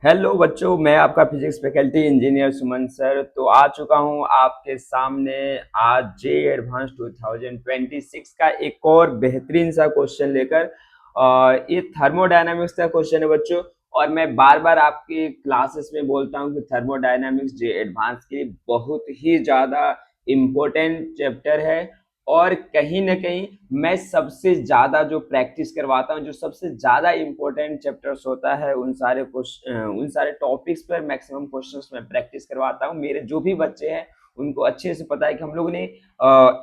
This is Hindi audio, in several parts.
हेलो बच्चों, मैं आपका फिजिक्स फैकल्टी इंजीनियर सुमन सर तो आ चुका हूं आपके सामने आज जे एडवांस 2026 का एक और बेहतरीन सा क्वेश्चन लेकर। ये थर्मोडायनामिक्स का क्वेश्चन है बच्चों। और मैं बार बार आपके क्लासेस में बोलता हूं कि थर्मोडायनामिक्स जे एडवांस के लिए बहुत ही ज़्यादा इम्पोर्टेंट चैप्टर है। और कहीं ना कहीं मैं सबसे ज्यादा जो प्रैक्टिस करवाता हूँ, जो सबसे ज्यादा इंपॉर्टेंट चैप्टर्स होता है उन सारे टॉपिक्स पर मैक्सिमम क्वेश्चंस मैं प्रैक्टिस करवाता हूँ। मेरे जो भी बच्चे हैं उनको अच्छे से पता है कि हम लोगों ने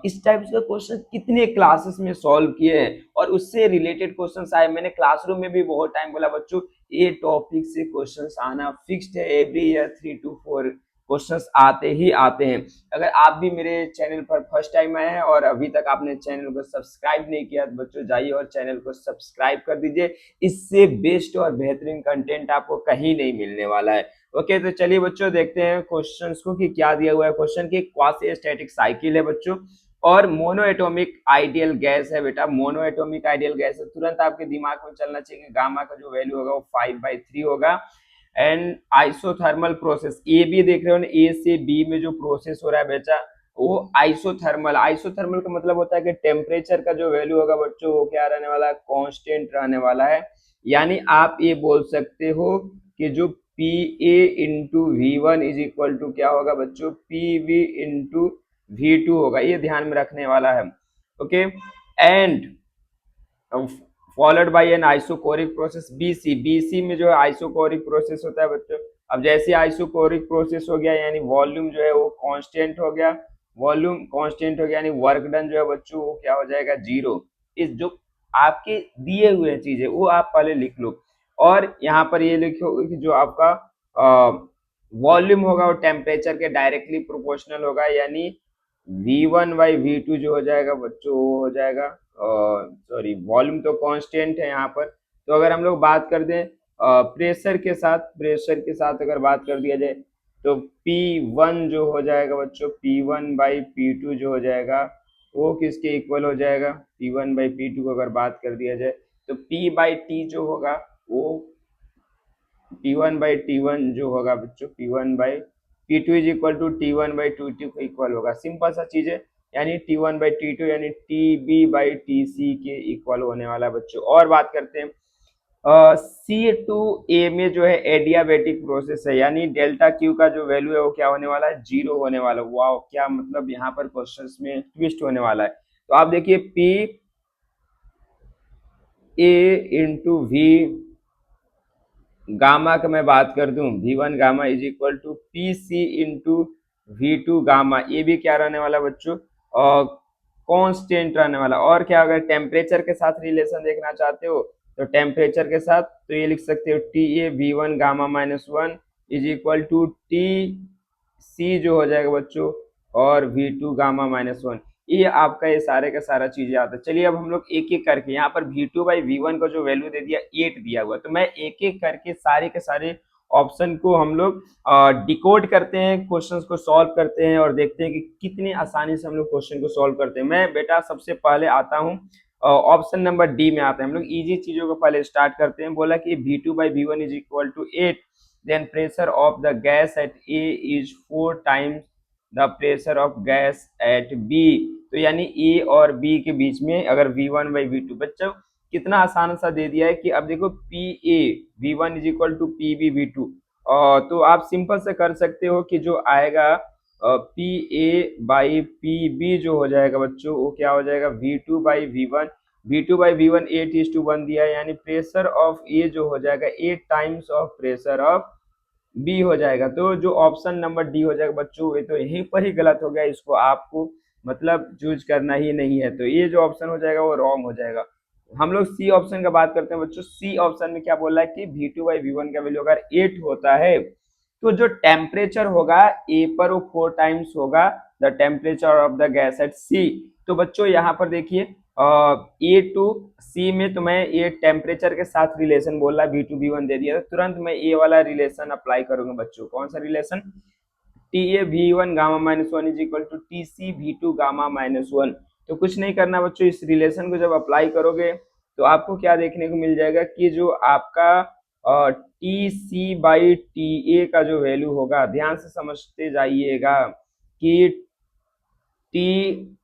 इस टाइप का क्वेश्चन कितने क्लासेस में सॉल्व किए हैं और उससे रिलेटेड क्वेश्चंस आए। मैंने क्लासरूम में भी बहुत टाइम बोला बच्चों, ये टॉपिक से क्वेश्चंस आना फिक्स्ड है। एवरी ईयर 3 to 4 क्वेश्चंस आते ही आते हैं। अगर आप भी मेरे चैनल पर फर्स्ट टाइम आए हैं और अभी तक आपने चैनल को सब्सक्राइब नहीं किया तो बच्चों जाइए और चैनल को सब्सक्राइब कर दीजिए। इससे बेस्ट और बेहतरीन कंटेंट आपको कहीं नहीं मिलने वाला है। ओके, तो चलिए बच्चों देखते हैं क्वेश्चंस को कि क्या दिया हुआ है। क्वेश्चन की क्वासी स्टैटिक साइकिल है बच्चों और मोनो एटॉमिक आइडियल गैस है। बेटा मोनो एटॉमिक आइडियल गैस है, तुरंत आपके दिमाग में चलना चाहिए कि गामा का जो वैल्यू होगा वो 5/3 होगा। एंड आइसोथर्मल प्रोसेस, ए भी देख रहे हो ना, ए से बी में जो प्रोसेस हो रहा है बेटा वो आइसोथर्मल। आइसोथर्मल का मतलब होता है कि टेम्परेचर का जो वैल्यू होगा बच्चों वो क्या रहने वाला है, कांस्टेंट रहने वाला है। यानी आप ये बोल सकते हो कि जो P A into V one is equal to क्या होगा बच्चों, P V into V two होगा। ये ध्यान में रखने वाला है। Okay, and followed by an isochoric process BC. BC में जो है आइसोकोरिक प्रोसेस होता है बच्चों। अब जैसे आइसोकोरिक प्रोसेस हो गया यानी वॉल्यूम जो है वो कांस्टेंट हो गया। वॉल्यूम कांस्टेंट हो गया यानी वर्क डन जो है बच्चों वो क्या हो जाएगा, जीरो। इस जो आपके दिए हुए चीजें वो आप पहले लिख लो और यहाँ पर ये लिखो कि जो आपका वॉल्यूम होगा वो टेम्परेचर के डायरेक्टली प्रोपोर्शनल होगा। यानी V1/V2 जो हो जाएगा बच्चों वो हो जाएगा, सॉरी वॉल्यूम तो कांस्टेंट है यहाँ पर। तो अगर हम लोग बात कर दें प्रेशर के साथ अगर बात कर दिया जाए तो P1 जो हो जाएगा बच्चों, P1/P2 जो हो जाएगा वो किसके इक्वल हो जाएगा, P1/P2 को अगर बात कर दिया जाए तो P/T जो होगा वो P1/T1 जो होगा बच्चों, P1/P2 is equal to T1/T2 को इक्वल होगा। सिंपल सा चीज है, यानी T1/T2 यानी TB/TC के इक्वल होने वाला है बच्चों। और बात करते हैं C2A में जो है एडियाबेटिक प्रोसेस है, यानी डेल्टा क्यू का जो वैल्यू है वो क्या होने वाला है, जीरो होने वाला है। वाह, क्या मतलब यहाँ पर क्वेश्चंस में ट्विस्ट होने वाला है। तो आप देखिए PA/V गामा का मैं बात कर दूं, V1 gamma is equal to PC into V2 gamma, ये भी क्या रहने वाला बच्चों, और कांस्टेंट रहने वाला। और क्या, अगर टेम्परेचर के साथ रिलेशन देखना चाहते हो तो टेम्परेचर के साथ तो ये लिख सकते हो TA/V1 gamma -1 is equal to TC जो हो जाएगा बच्चों और V2 गामा -1। ये आपका ये सारे का सारा चीजें आता है। चलिए अब हम लोग एक एक करके, यहाँ पर V2/V1 का जो वैल्यू दे दिया 8 दिया हुआ, तो मैं एक एक करके सारे के सारे ऑप्शन को हम लोग डिकोड करते हैं, क्वेश्चंस को सॉल्व करते हैं और देखते हैं कि कितनी आसानी से हम लोग क्वेश्चन को सॉल्व करते हैं। मैं बेटा सबसे पहले आता हूँ ऑप्शन नंबर डी में आते हैं। हम लोग इजी चीजों को पहले स्टार्ट करते हैं। बोला कि V2/V1 is equal to 8, then pressure of the gas at A is 4 times the pressure of gas at B. तो यानी ए और बी के बीच में अगर V1/V2, बच्चों कितना आसान सा दे दिया है कि अब देखो PA/V1 is equal to PB/V2, तो आप सिंपल से कर सकते हो कि जो आएगा PA/PB जो हो जाएगा बच्चों वो क्या हो जाएगा, V2/V1। V2/V1 8:1 दिया है, यानी प्रेशर ऑफ ए जो हो जाएगा 8 times of pressure of B हो जाएगा। तो जो ऑप्शन नंबर डी हो जाएगा बच्चों, ये तो यहीं पर ही गलत हो गया, इसको आपको मतलब चूज करना ही नहीं है। तो ये जो ऑप्शन हो जाएगा वो रॉन्ग हो जाएगा। हम लोग सी ऑप्शन का बात करते हैं बच्चों। सी ऑप्शन में क्या बोल रहा है कि V2/V1 का वैल्यू अगर 8 होता है तो जो टेम्परेचर होगा ए पर वो 4 टाइम्स होगा the temperature of the gas at C. तो बच्चों यहाँ पर देखिए ए टू सी में तो मैं ये टेम्परेचर के साथ रिलेशन बोल रहा है, V2/V1 दे दिया, तो तुरंत मैं ये वाला रिलेशन अप्लाई करूंगा बच्चों। कौन सा relation, TA/V1 gamma -1 is equal to TC/V2 gamma -1। तो कुछ नहीं करना बच्चों, इस रिलेशन को जब अप्लाई करोगे तो आपको क्या देखने को मिल जाएगा कि जो आपका T C by T A का जो वैल्यू होगा, ध्यान से समझते जाइएगा कि T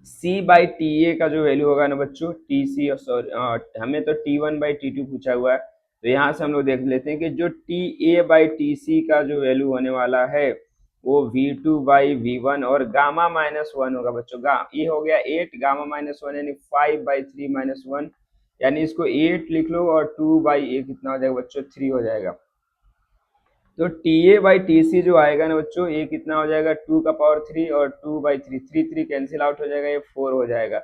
C by T A का जो वैल्यू होगा ना बच्चों, टी सी और सॉरी हमें तो T one by T two पूछा हुआ है, तो यहाँ से हम लोग देख लेते हैं कि जो T A by T C का जो वैल्यू होने वाला है वो V two by V one और गामा माइनस वन होगा बच्चों। ये हो गया 8, गामा माइनस वन यानी 5/3 - 1, यानी इसको 8 लिख लो और 2/a कितना हो जाएगा बच्चों, 3 हो जाएगा। तो T A by T C जो आएगा ना बच्चों, ये कितना हो जाएगा, 2 का पावर 3 और 2/3, 3 कैंसिल आउट हो जाएगा, ये 4 हो जाएगा।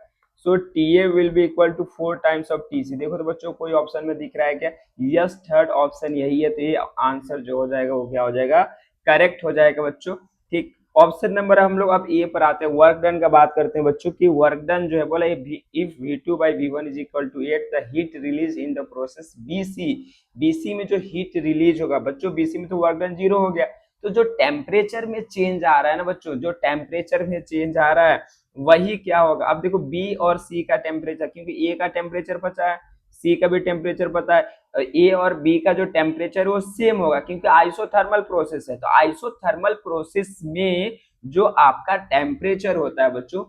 So T A will be equal to 4 times of T C. देखो तो बच्चों कोई ऑप्शन में दिख रहा है क्या? यस, थर्ड ऑप्शन यही है, तो ये आंसर जो हो जाएगा वो क्या हो जाएगा, करेक्ट हो जाएगा बच्चों। ठीक, ऑप्शन नंबर हम लोग अब ए पर आते हैं, वर्क डन का बात करते हैं बच्चों की। वर्क डन जो है बोला if V2/V1 is equal to 8 the heat release in the process BC। BC में जो हीट रिलीज होगा बच्चों, BC में तो वर्क डन 0 हो गया, तो जो टेम्परेचर में चेंज आ रहा है ना बच्चों, जो टेम्परेचर में चेंज आ रहा है वही क्या होगा। अब देखो बी और सी का टेम्परेचर, क्योंकि ए का टेम्परेचर पता है, सी का भी टेम्परेचर पता है, ए और बी का जो टेम्परेचर वो सेम होगा क्योंकि आइसोथर्मल प्रोसेस है। तो आइसोथर्मल प्रोसेस में जो आपका टेम्परेचर होता है बच्चों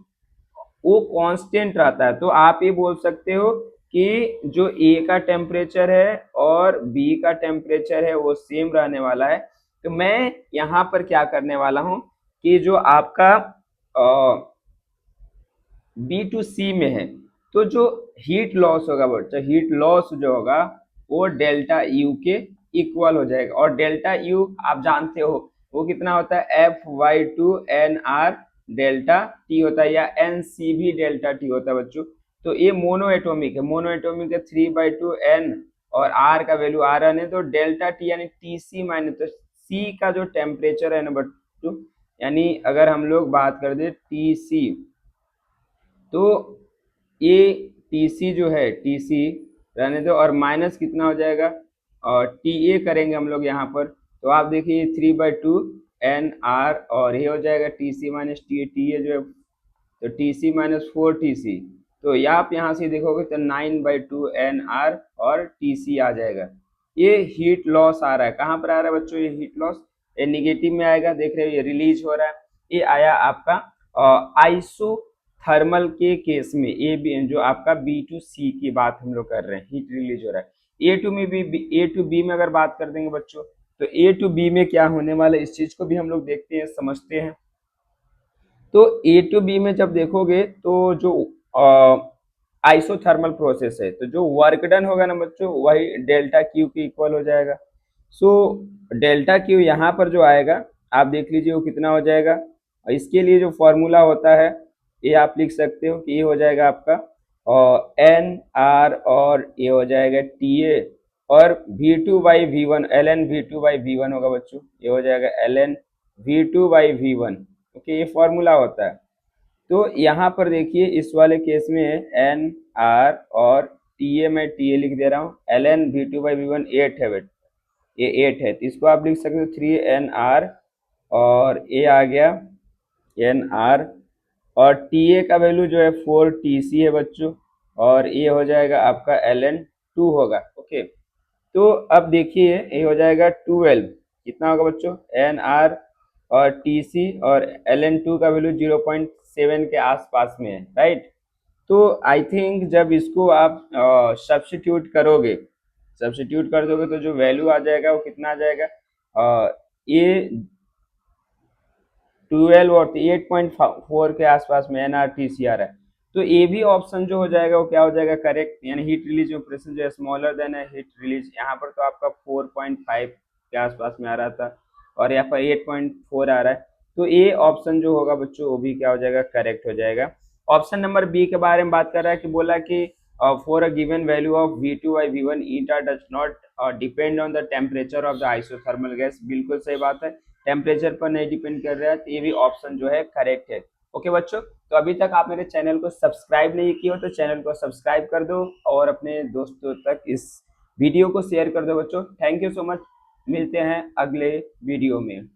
वो कांस्टेंट रहता है। तो आप ये बोल सकते हो कि जो ए का टेम्परेचर है और बी का टेम्परेचर है वो सेम रहने वाला है। तो मैं यहाँ पर क्या करने वाला हूँ कि जो आपका बी टू सी में है, तो जो हीट लॉस होगा बच्चा, हीट लॉस जो होगा वो डेल्टा यू के इक्वल हो जाएगा। और डेल्टा यू आप जानते हो वो कितना होता है, F/2 NR डेल्टा टी होता है, या NC भी डेल्टा टी होता है बच्चों। तो ये मोनो एटोमिक है, मोनो एटोमिक है 3/2 N और R का वैल्यू R है, तो डेल्टा टी यानी टी सी माइनस, तो C का जो टेम्परेचर है ना बच्चों, यानी अगर हम लोग बात कर दे टी सी, तो ये टी सी जो है, टी सी रहने दो और माइनस कितना हो जाएगा, और टी ए करेंगे हम लोग यहाँ पर, तो आप देखिए 3/2 NR और ये हो जाएगा T C minus T A जो है, तो टी सी माइनस 4 TC। तो ये आप यहाँ से देखोगे तो 9/2 NR और टी सी आ जाएगा। ये हीट लॉस आ रहा है, कहाँ पर आ रहा है बच्चों ये हीट लॉस, ये निगेटिव में आएगा, देख रहे हो ये रिलीज हो रहा है। ये आया आपका आइसो थर्मल के केस में, ए बी जो आपका बी टू सी की बात हम लोग कर रहे हैं, हीट रिलीज हो रहा है। ए टू बी में अगर बात कर देंगे बच्चों, तो ए टू बी में क्या होने वाला है इस चीज को भी हम लोग देखते हैं, समझते हैं। तो ए टू बी में जब देखोगे तो जो आइसोथर्मल प्रोसेस है, तो जो वर्क डन होगा ना बच्चों वही डेल्टा क्यू के इक्वल हो जाएगा। सो डेल्टा क्यू यहाँ पर जो आएगा आप देख लीजिए वो कितना हो जाएगा, और इसके लिए जो फॉर्मूला होता है ये आप लिख सकते हो कि ये हो जाएगा आपका और NR और ये हो जाएगा TA और V2/V1 ln V2/V1 होगा बच्चों, ये हो जाएगा ln V2/V1। ओके, ये फॉर्मूला होता है। तो यहाँ पर देखिए इस वाले केस में NR और TA मैं TA लिख दे रहा हूँ, ln V2/V1 8 है बेटा, ये 8 है, तो इसको आप लिख सकते हो 3NR और ये आ गया NR और TA का वैल्यू जो है 4 TC है बच्चों, और ये हो जाएगा आपका ln 2 होगा। ओके, तो अब देखिए ये हो जाएगा 12, कितना होगा बच्चों, NR और TC और ln 2 का वैल्यू 0.7 के आसपास में है, राइट। तो आई थिंक जब इसको आप सब्स्टिट्यूट करोगे, सब्स्टिट्यूट कर दोगे तो जो वैल्यू आ जाएगा वो कितना आ जाएगा, ये 12 और 8.4 के आसपास में NRTC आ रहा है। तो ए भी ऑप्शन जो हो जाएगा वो क्या हो जाएगा, करेक्ट, यानी हीट रिलीज ऑपरेशन जो है स्मॉलर देन है हीट रिलीज। यहाँ पर तो आपका 4.5 के आसपास में आ रहा था और यहाँ पर 8.4 आ रहा है, तो ए ऑप्शन जो होगा बच्चों वो भी क्या हो जाएगा, करेक्ट हो जाएगा। ऑप्शन नंबर बी के बारे में बात कर रहा है कि बोला कि for a given value of V2/V1 eta does not depend on the temperature of the isothermal gas. बिल्कुल सही बात है, टेम्परेचर पर नहीं डिपेंड कर रहा है, तो ये भी ऑप्शन जो है करेक्ट है। ओके बच्चों, तो अभी तक आप मेरे चैनल को सब्सक्राइब नहीं किया हो तो चैनल को सब्सक्राइब कर दो और अपने दोस्तों तक इस वीडियो को शेयर कर दो बच्चों। थैंक यू सो मच, मिलते हैं अगले वीडियो में।